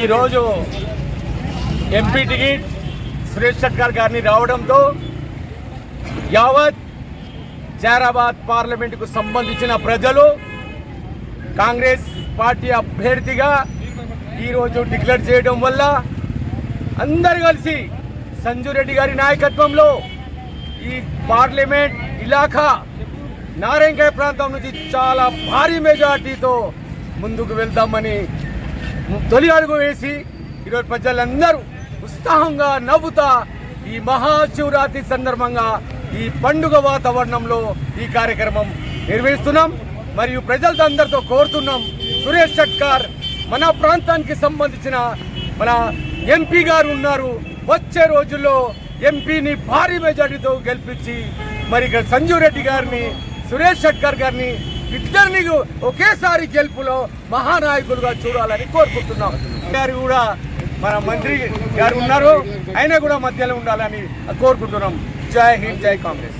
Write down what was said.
ఈరోజు MP ticket Suresh Shatkar గారిని రావడంతో యావత్ జారాబాద్ పార్లమెంటుకు సంబంధించిన ప్రజలు కాంగ్రెస్ పార్టీ అభ్యర్థిగా ఈరోజు డిక్లేర్ చేయడం వల్ల అందరు కలిసి సంజు రెడ్డి గారి నాయకత్వంలో ఈ పార్లమెంట్ ఇలాఖా నారాయణఖేడ్ ప్రాంతం నుంచి చాలా భారీ మెజార్టీతో ముందుకు వెళ్దామని తొలి అడుగు వేసి ఈరోజు ప్రజలందరూ ఉత్సాహంగా నవ్వుతా ఈ మహాశివరాత్రి సందర్భంగా ఈ పండుగ వాతావరణంలో ఈ కార్యక్రమం నిర్వహిస్తున్నాం. మరియు ప్రజలందరితో కోరుతున్నాం, సురేష్ షట్కర్ మన ప్రాంతానికి సంబంధించిన మన ఎంపీ గారు ఉన్నారు. వచ్చే రోజుల్లో ఎంపీని భారీ మెజార్టీతో గెలిపించి మరి ఇక్కడ సంజు రెడ్డి గారిని సురేష్ షట్కర్ గారిని ఇద్దరిని ఒకేసారి గెలుపులో మహానాయకులుగా చూడాలని కోరుకుంటున్నాం. గారు కూడా మన మంత్రి గారు ఉన్నారు, ఆయన కూడా మధ్యలో ఉండాలని కోరుకుంటున్నాం. జై హింద్, జై కాంగ్రెస్.